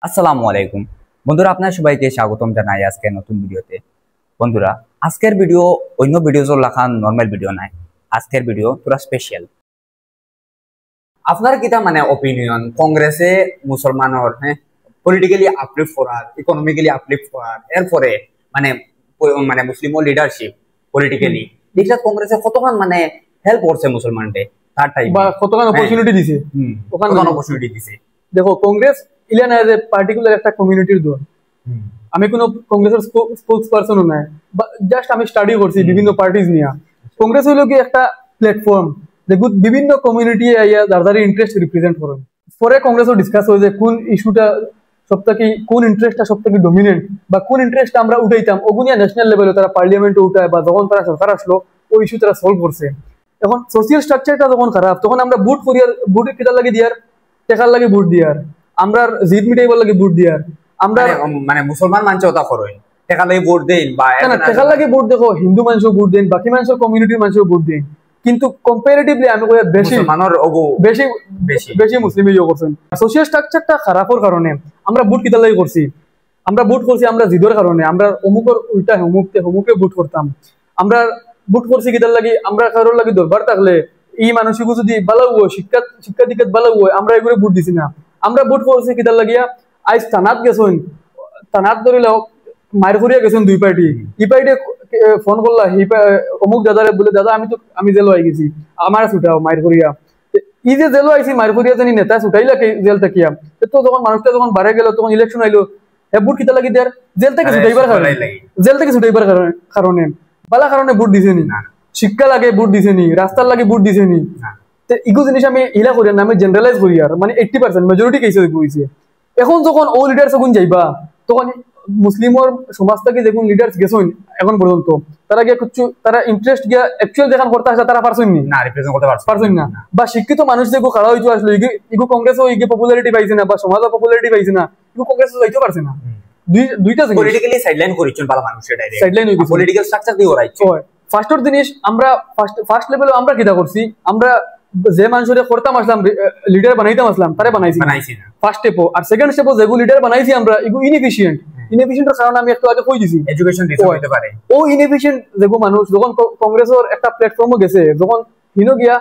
আসসালামু আলাইকুম বন্ধুরা, আপনার সবাইকে স্বাগতম জানাই আজকের নতুন ভিডিওতে। বন্ধুরা, আজকের ভিডিও অন্য ভিডিওর লাখান নর্মাল ভিডিও নাই। আজকের ভিডিও পুরা স্পেশাল। আপনার কিতা মানে অপিনিয়ন কংগ্রেসে মুসলমানের পলিটিক্যালি আপলিফ্ট করার, ইকোনমিক্যালি আপলিফ্ট করার, এরপরে মানে মানে মুসলিম লিডারশিপ পলিটিক্যালি এটা কংগ্রেসে কতখান মানে হেল্প করছে মুসলমানদের, তার টাইম বা কতখান অপরচুনিটি দিছে, কতখান অপরচুনিটি দিছে। দেখো, Congress Elon as a particular একটা কমিউনিটির দল। আমি কোনো কংগ্রেসের স্পোক্স পারসনও নাই, জাস্ট আমি স্টাডি করছি বিভিন্ন পার্টিজ নিয়ে। কংগ্রেস হইল কি একটা প্ল্যাটফর্ম যে বিভিন্ন কমিউনিটি আইয়া যার ইন্টারেস্ট রিপ্রেজেন্ট করেন। পরে কংগ্রেসও ডিসকাস হয় যে কোন ইস্যুটা সবথেকে, কোন ইন্টারেস্টটা সবথেকে ডমিনেন্ট বা কোন ইন্টারেস্টটা আমরা উঠাইতাম, ওগুনিয়া ন্যাশনাল লেভেলে তারা পার্লিয়ামেন্টে উঠায় বা যখন তারা সরকার আসলো ওই ইস্যু তারা সলভ করছে। এখন সোশিয়াল স্ট্রাকচারটা যখন খারাপ তখন আমরা বুট করিয়ার, বুট কেটার লাগে দিয়ার, টেকার লাগে বুট দিয়ার, আমরা জিদ মিটাইবার লাগে বুট দিয়ার। আমরা মানে মুসলমান মানুষ ওটা করে টেকা লাগে ভোট দেন বা টেকার লাগে ভোট, দেখো হিন্দু মানুষও ভোট দেন, বাকি মানুষের কমিউনিটির মানুষও ভোট দেন, কিন্তু কম্পারেটিভলি আমি কই বেশি বেশি বেশি বেশি মুসলিমই ইয়ে করছেন। সোশিয়াল স্ট্রাকচারটা খারাপের কারণে আমরা ভোট কিতা লাগে করছি, আমরা ভোট করছি আমরা জিদের কারণে, আমরা অমুকের উল্টা হমুকে ভোট করতাম। আমরা ভোট করছি কিতার লাগি, আমরা কারোর লাগি দরবার থাকলে এই মানসিক যদি বালাও শিক্ষা দিকে বালাও আমরা এগুলো ভোট দিছি না। আমরা ভোট করছি কিতার লাগিয়া আজ থানাত গেছেন, থানাত ধরিলে মায়ের করিয়া গেছেন দুই পার্টি, ই পার্টি ফোন করলা অমুক দাদারে বলে, দাদা আমি জেল হয়ে গেছি, আমার ছুটাও মায়ের করিয়া। ই যে জেল আইসি মায়ের করিয়া জানি নেতা ছুটাইলা জেল থাকিয়া, তো যখন মানুষটা যখন বাড়ে গেল তখন ইলেকশন আইলো, ভোট কিতা লাগি দেয়ার জেল থেকে ছুটাইবার কারণে, জেল থেকে ছুটাইবার কারণে বালা কারণে ভোট দিছেনি। শিক্ষা লাগে ভোট দিছেনি, রাস্তার লাগে ভোট দিছেনি। ইগো জিনিস আমি ইলা করি না, আমি জেনারেলাইজ করি আর মানে 80% মেজরিটি কেসে হয়েছে। এখন যখন ও লিডার যখন যাইবা তখন মুসলিমর সমাজ থেকে যখন লিডার্স গেছেন এখন পর্যন্ত তারা গিয়ে কিছু তারা ইন্টারেস্ট গিয়া অ্যাকচুয়াল যেখান করতে আসে তারা পারছেন না, রিপ্রেজেন্ট করতে পারছেন না। বা শিক্ষিত মানুষ যে খাড়া হইতে আসলো ইগো কংগ্রেসও ইগে পপুলারিটি পাইছে না বা সমাজও পপুলারিটি পাইছে না, ইগো কংগ্রেসও যাইতে পারছে না। দুইটা জিনিস পলিটিক্যালি সাইডলাইন করিছেন বালা মানুষের, ডাইরেক্ট সাইডলাইন হই গেছে, পলিটিক্যাল স্ট্রাকচার দিয়ে ওরাইছে। ফার্স্টর জিনিস আমরা ফার্স্ট লেভেলে আমরা কিটা করছি, আমরা যে মানুষের করতাম আসলাম লিডার বানাইতাম আসলাম তারে বানাইছি না ফার্স্ট স্টেপও। আর সেকেন্ড স্টেপও যেগুলো লিডার বানাইছি আমরা এগুলো ইনএফিশিয়েন্টের কারণে আমি একটু আগে কই দিছি এডুকেশন দিতে হতে পারে। ও ইনএফিশিয়েন্ট যেগুলো মানুষ যখন কংগ্রেসের একটা প্ল্যাটফর্মও গেছে, যখন হিনো গিয়া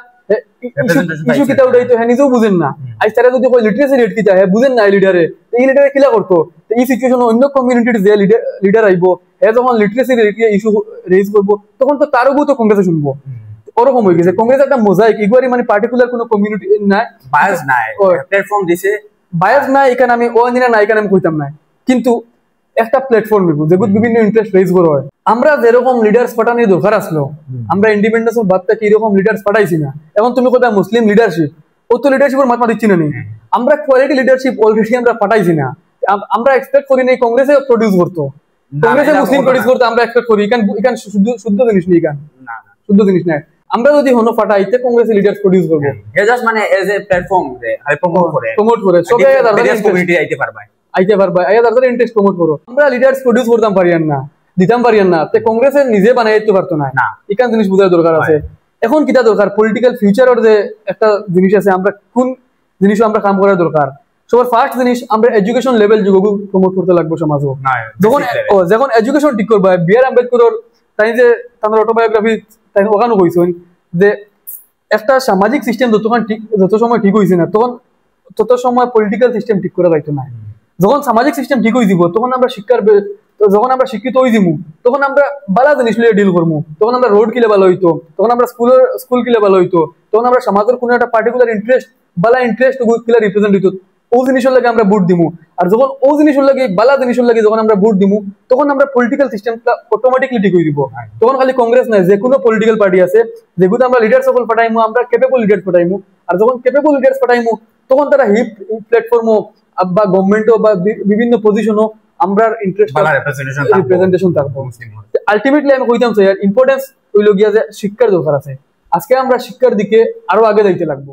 ইস্যু কিতা উঠাইতো হ্যাঁ নিজেও বুঝেন না। আজ তারা যদি কই লিটারেসি রেট কিতা হ্যাঁ বুঝেন না, লিডারে এই লিডারে কিলা করতো, এই সিচুয়েশন অন্য কমিউনিটির যে লিডার আইবো হ্যাঁ যখন লিটারেসি রেট ইস্যু রেজ করবো তখন তো তারও তো কংগ্রেসে শুনবো। ওরকম হয়ে গেছে কংগ্রেস একটা মোজাইক, ইগুয়ারি মানে পার্টিকুলার কোনো কমিউনিটি নাই, বায়াস নাই, প্ল্যাটফর্ম দিছে বায়াস নাই। এখানে আমি ও নিনা না, এখানে আমি কইতাম না, কিন্তু একটা প্ল্যাটফর্ম দিব যেগুলো বিভিন্ন ইন্টারেস্ট রেজ করা হয়। আমরা যেরকম লিডার্স পাঠানোর দরকার আসলো, আমরা ইন্ডিপেন্ডেন্স বাদ থেকে এরকম লিডার্স পাঠাইছি না। এখন তুমি কোথায় মুসলিম লিডারশিপ, ও তো লিডারশিপের মাত্রা দিচ্ছি না, আমরা কোয়ালিটি লিডারশিপ অলরেডি আমরা পাঠাইছি না। আমরা এক্সপেক্ট করি নাই কংগ্রেসে প্রডিউস করতো, কংগ্রেসে মুসলিম প্রডিউস করতে আমরা এক্সপেক্ট করি, এখান শুদ্ধ জিনিস নেই, এখান শুদ্ধ জিনিস নাই। আমরা যদি হনো পাঠাইতে কংগ্রেস লিডার্স প্রডিউস করবো, জাস্ট মানে এজ এ প্ল্যাটফর্ম রে প্রমোট করে সবাই তাদের কমিউনিটি আইতে পারবে আইয়া তাদের ইন্টারেস্ট প্রমোট করো। আমরা লিডার্স প্রডিউস করতাম পারিয়ান না, দিতাম পারিয়ান না, তে কংগ্রেসে নিজে বানাই দিতে পারতো না। এখান জিনিস বোঝার দরকার আছে। এখন কিটা দরকার, পলিটিক্যাল ফিউচারের যে একটা জিনিস আছে, আমরা কোন জিনিস আমরা কাম করার দরকার। সবার ফার্স্ট জিনিস আমরা এডুকেশন লেভেল যোগ্য প্রমোট করতে লাগবে সমাজও। যখন এডুকেশন ঠিক করবা, বি.আর. আম্বেদকরের তাই যে তাদের অটোবায়োগ্রাফি তাই ওখানে কইছেন যে একটা সামাজিক সিস্টেম যত সময় ঠিক হয়েছে না তত সময় পলিটিক্যাল সিস্টেম ঠিক করে যাইতো না। যখন সামাজিক সিস্টেম ঠিক হয়ে যাব তখন আমরা যখন আমরা শিক্ষিত হয়ে যাবো তখন আমরা বালা জিনিস নিয়ে ডিল করবো, তখন আমরা রোড কিলে ভালো হইতো, তখন আমরা স্কুল কিলে ভালো হইতো, তখন আমরা সমাজের কোনো একটা পার্টিকুলার ইন্টারেস্ট কিলা রিপ্রেজেন্ট হইতো, ও জিনিসের লাগে আমরা ভোট দিমু। আর যখন ও জিনিসের লাগে বালা জিনিসের লাগে যখন আমরা ভোট দিমু তখন আমরা পলিটিক্যাল সিস্টেমটা অটোমেটিকলি ঠিক হয়ে দিব। তখন খালি কংগ্রেস নাই, যে কোনো পলিটিক্যাল পার্টি আছে যেগুলো আমরা লিডার সকল পাঠাইমু, আমরা কেপেবল লিডার পাঠাইমু। আর যখন কেপেবল লিডার্স পাঠাইমু তখন তারা হিপ প্ল্যাটফর্মও বা গভর্নমেন্টও বা বিভিন্ন পজিশনও আমরা ইন্টারেস্ট রিপ্রেজেন্টেশন থাকবো। আলটিমেটলি আমি কইতাম স্যার ইম্পর্টেন্স হইল গিয়া যে শিক্ষার দরকার আছে। আজকে আমরা শিক্ষার দিকে আরো আগে যাইতে লাগবো।